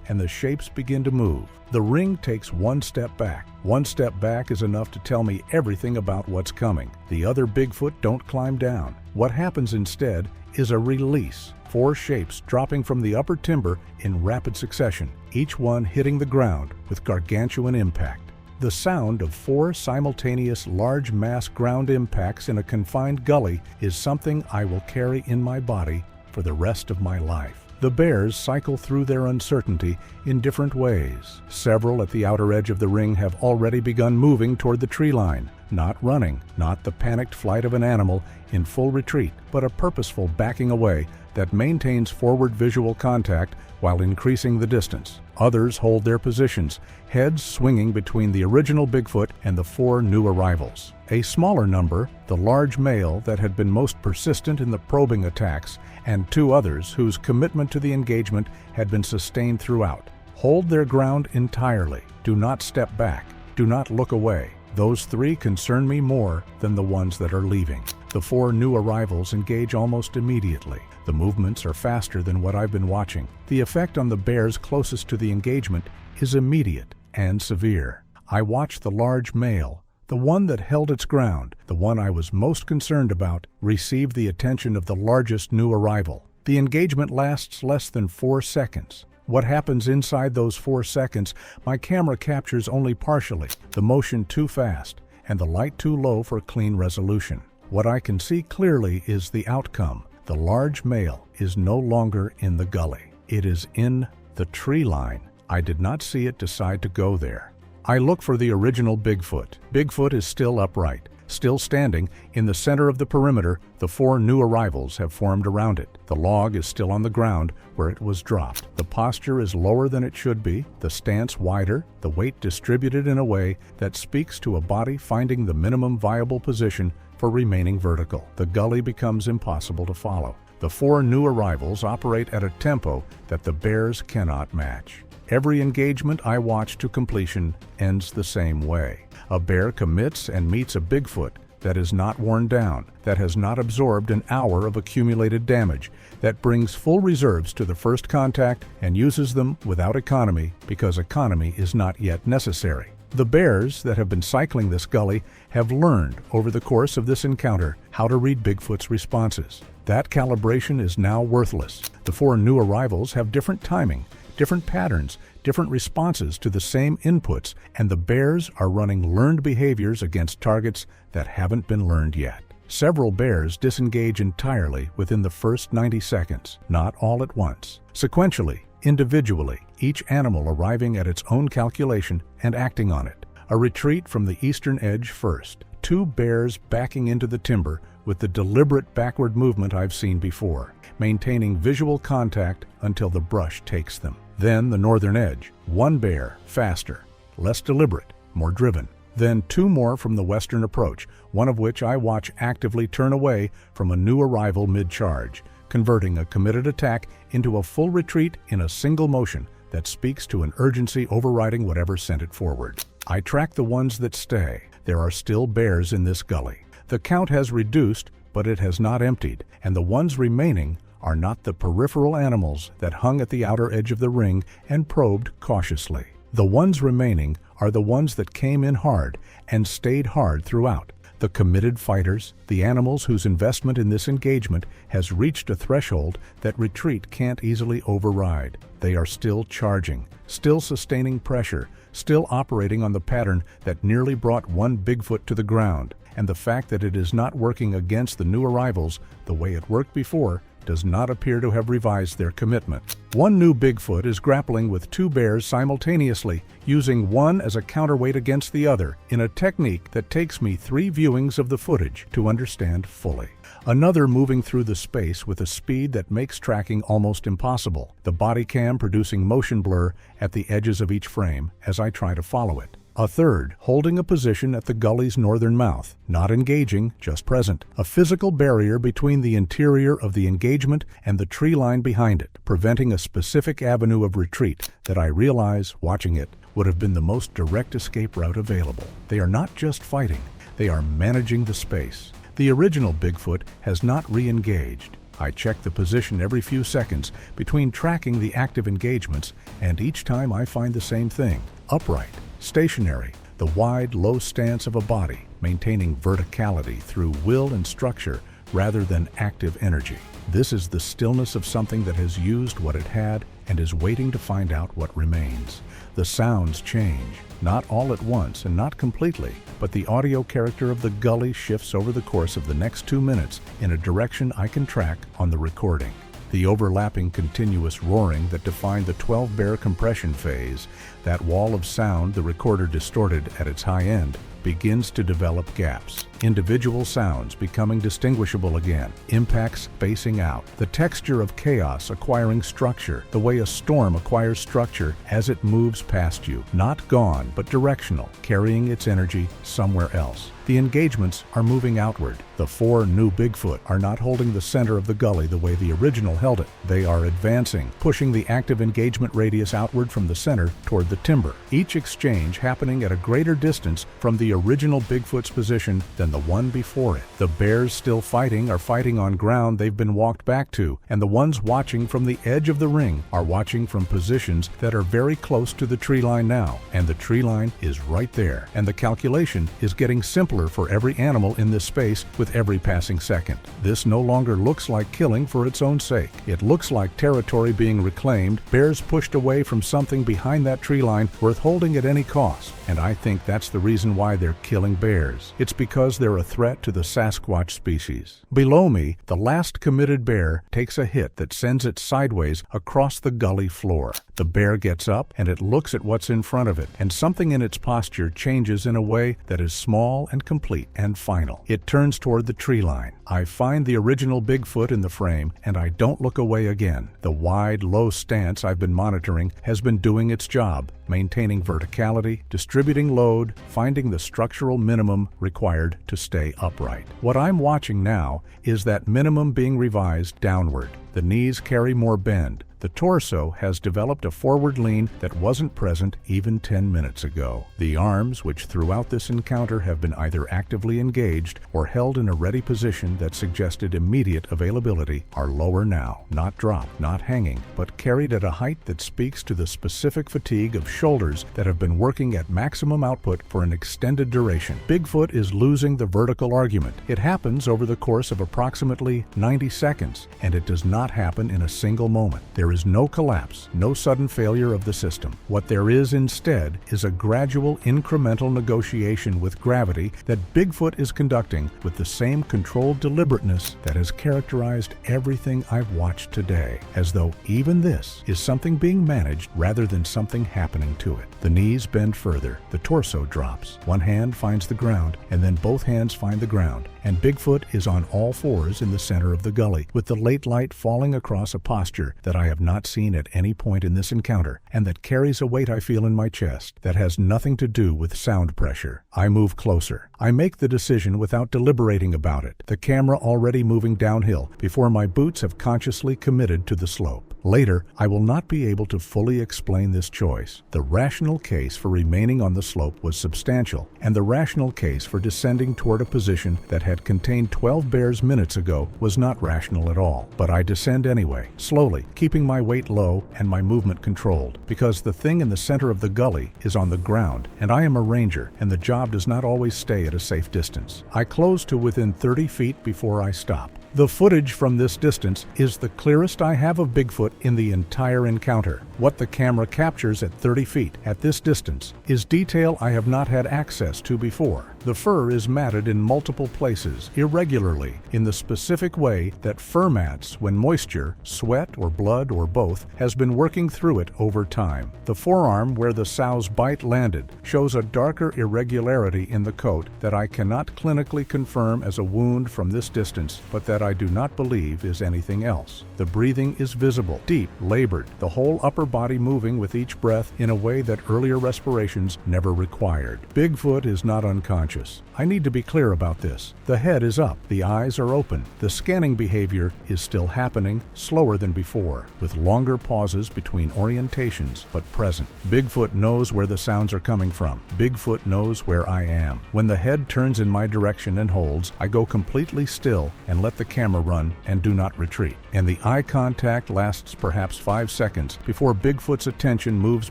and the shapes begin to move. The ring takes 1 step back. 1 step back is enough to tell me everything about what's coming. The other Bigfoot don't climb down. What happens instead is a release. 4 shapes dropping from the upper timber in rapid succession, each one hitting the ground with gargantuan impact. The sound of 4 simultaneous large mass ground impacts in a confined gully is something I will carry in my body for the rest of my life. The bears cycle through their uncertainty in different ways. Several at the outer edge of the ring have already begun moving toward the tree line. Not running, not the panicked flight of an animal in full retreat, but a purposeful backing away that maintains forward visual contact while increasing the distance. Others hold their positions, heads swinging between the original Bigfoot and the 4 new arrivals. A smaller number, the large male that had been most persistent in the probing attacks, and 2 others whose commitment to the engagement had been sustained throughout, hold their ground entirely. Do not step back. Do not look away. Those 3 concern me more than the ones that are leaving. The 4 new arrivals engage almost immediately. The movements are faster than what I've been watching. The effect on the bears closest to the engagement is immediate and severe. I watch the large male, the one that held its ground, the one I was most concerned about, receive the attention of the largest new arrival. The engagement lasts less than 4 seconds. What happens inside those 4 seconds, my camera captures only partially, the motion too fast, and the light too low for clean resolution. What I can see clearly is the outcome. The large male is no longer in the gully. It is in the tree line. I did not see it decide to go there. I look for the original Bigfoot. Bigfoot is still upright, Still standing, in the center of the perimeter, the 4 new arrivals have formed around it. The log is still on the ground where it was dropped. The posture is lower than it should be, the stance wider, the weight distributed in a way that speaks to a body finding the minimum viable position for remaining vertical. The gully becomes impossible to follow. The 4 new arrivals operate at a tempo that the bears cannot match. Every engagement I watch to completion ends the same way. A bear commits and meets a Bigfoot that is not worn down, that has not absorbed an hour of accumulated damage, that brings full reserves to the first contact and uses them without economy because economy is not yet necessary. The bears that have been cycling this gully have learned over the course of this encounter how to read Bigfoot's responses. That calibration is now worthless. The 4 new arrivals have different timing, different patterns, different responses to the same inputs, and the bears are running learned behaviors against targets that haven't been learned yet. Several bears disengage entirely within the first 90 seconds, not all at once. Sequentially, individually, each animal arriving at its own calculation and acting on it. A retreat from the eastern edge first. 2 bears backing into the timber with the deliberate backward movement I've seen before, maintaining visual contact until the brush takes them. Then the northern edge, 1 bear, faster, less deliberate, more driven. Then 2 more from the western approach, one of which I watch actively turn away from a new arrival mid-charge, converting a committed attack into a full retreat in a single motion that speaks to an urgency overriding whatever sent it forward. I track the ones that stay. There are still bears in this gully. The count has reduced, but it has not emptied, and the ones remaining are not the peripheral animals that hung at the outer edge of the ring and probed cautiously. The ones remaining are the ones that came in hard and stayed hard throughout. The committed fighters, the animals whose investment in this engagement has reached a threshold that retreat can't easily override. They are still charging, still sustaining pressure, still operating on the pattern that nearly brought 1 Bigfoot to the ground. And the fact that it is not working against the new arrivals the way it worked before does not appear to have revised their commitment. 1 new Bigfoot is grappling with 2 bears simultaneously, using one as a counterweight against the other in a technique that takes me 3 viewings of the footage to understand fully. Another moving through the space with a speed that makes tracking almost impossible, the body cam producing motion blur at the edges of each frame as I try to follow it. A third, holding a position at the gully's northern mouth, not engaging, just present. A physical barrier between the interior of the engagement and the tree line behind it, preventing a specific avenue of retreat that I realize, watching it, would have been the most direct escape route available. They are not just fighting, they are managing the space. The original Bigfoot has not re-engaged. I check the position every few seconds between tracking the active engagements, and each time I find the same thing: upright, stationary, the wide, low stance of a body, maintaining verticality through will and structure rather than active energy. This is the stillness of something that has used what it had and is waiting to find out what remains. The sounds change, not all at once and not completely, but the audio character of the gully shifts over the course of the next 2 minutes in a direction I can track on the recording. The overlapping continuous roaring that defined the 12-bear compression phase, that wall of sound the recorder distorted at its high end, begins to develop gaps. Individual sounds becoming distinguishable again, impacts spacing out, the texture of chaos acquiring structure, the way a storm acquires structure as it moves past you, not gone but directional, carrying its energy somewhere else. The engagements are moving outward. The 4 new Bigfoot are not holding the center of the gully the way the original held it. They are advancing, pushing the active engagement radius outward from the center toward the timber, each exchange happening at a greater distance from the original Bigfoot's position than the one before it. The bears still fighting are fighting on ground they've been walked back to, and the ones watching from the edge of the ring are watching from positions that are very close to the tree line now, and the tree line is right there, and the calculation is getting simpler for every animal in this space with every passing second. This no longer looks like killing for its own sake. It looks like territory being reclaimed, bears pushed away from something behind that tree line worth holding at any cost. And I think that's the reason why they're killing bears. It's because they're a threat to the Sasquatch species. Below me, the last committed bear takes a hit that sends it sideways across the gully floor. The bear gets up and it looks at what's in front of it, and something in its posture changes in a way that is small and complete and final. It turns toward the tree line. I find the original Bigfoot in the frame, and I don't look away again. The wide, low stance I've been monitoring has been doing its job, maintaining verticality, distributing load, finding the structural minimum required to stay upright. What I'm watching now is that minimum being revised downward. The knees carry more bend. The torso has developed a forward lean that wasn't present even 10 minutes ago. The arms, which throughout this encounter have been either actively engaged or held in a ready position that suggested immediate availability, are lower now, not dropped, not hanging, but carried at a height that speaks to the specific fatigue of shoulders that have been working at maximum output for an extended duration. Bigfoot is losing the vertical argument. It happens over the course of approximately 90 seconds, and it does not happen in a single moment. There is no collapse, no sudden failure of the system. What there is instead is a gradual incremental negotiation with gravity that Bigfoot is conducting with the same controlled deliberateness that has characterized everything I've watched today, as though even this is something being managed rather than something happening to it. The knees bend further, the torso drops, one hand finds the ground, and then both hands find the ground, and Bigfoot is on all fours in the center of the gully, with the late light falling across a posture that I have not seen at any point in this encounter, and that carries a weight I feel in my chest that has nothing to do with sound pressure. I move closer. I make the decision without deliberating about it, the camera already moving downhill before my boots have consciously committed to the slope. Later, I will not be able to fully explain this choice. The rational case for remaining on the slope was substantial, and the rational case for descending toward a position that had contained 12 bears minutes ago was not rational at all. But I descend anyway, slowly, keeping my weight low and my movement controlled, because the thing in the center of the gully is on the ground, and I am a ranger, and the job does not always stay at a safe distance. I close to within 30 feet before I stop. The footage from this distance is the clearest I have of Bigfoot in the entire encounter. What the camera captures at 30 feet at this distance is detail I have not had access to before. The fur is matted in multiple places, irregularly, in the specific way that fur mats when moisture, sweat, or blood, or both, has been working through it over time. The forearm where the sow's bite landed shows a darker irregularity in the coat that I cannot clinically confirm as a wound from this distance, but that I do not believe is anything else. The breathing is visible, deep, labored, the whole upper body moving with each breath in a way that earlier respirations never required. Bigfoot is not unconscious. I need to be clear about this. The head is up, the eyes are open. The scanning behavior is still happening, slower than before, with longer pauses between orientations, but present. Bigfoot knows where the sounds are coming from. Bigfoot knows where I am. When the head turns in my direction and holds, I go completely still and let the camera run and do not retreat. And the eye contact lasts perhaps 5 seconds before Bigfoot's attention moves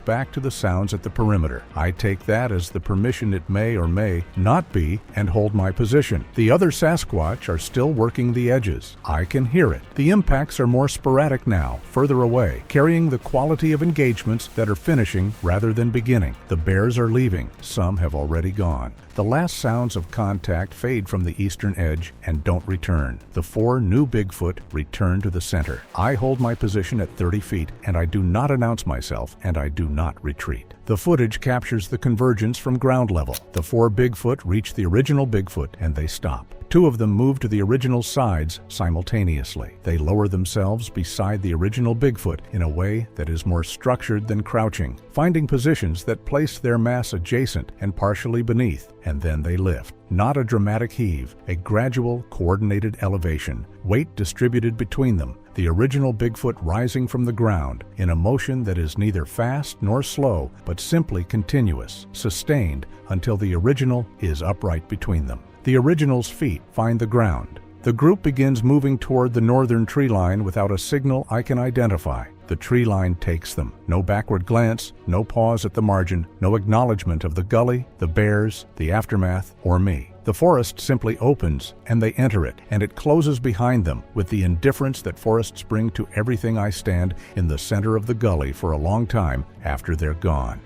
back to the sounds at the perimeter. I take that as the permission it may or may not be and hold my position. The other Sasquatch are still working the edges. I can hear it. The impacts are more sporadic now, further away, carrying the quality of engagements that are finishing rather than beginning. The bears are leaving. Some have already gone. The last sounds of contact fade from the eastern edge and don't return. The 4 new Bigfoot return to the center. I hold my position at 30 feet, and I do not announce myself, and I do not retreat. The footage captures the convergence from ground level. The 4 Bigfoot reach the original Bigfoot, and they stop. 2 of them move to the original sides simultaneously. They lower themselves beside the original Bigfoot in a way that is more structured than crouching, finding positions that place their mass adjacent and partially beneath, and then they lift. Not a dramatic heave, a gradual, coordinated elevation, weight distributed between them, the original Bigfoot rising from the ground in a motion that is neither fast nor slow, but simply continuous, sustained until the original is upright between them. The original's feet find the ground. The group begins moving toward the northern tree line without a signal I can identify. The tree line takes them. No backward glance, no pause at the margin, no acknowledgement of the gully, the bears, the aftermath, or me. The forest simply opens, and they enter it, and it closes behind them with the indifference that forests bring to everything I stand in the center of the gully for a long time after they're gone.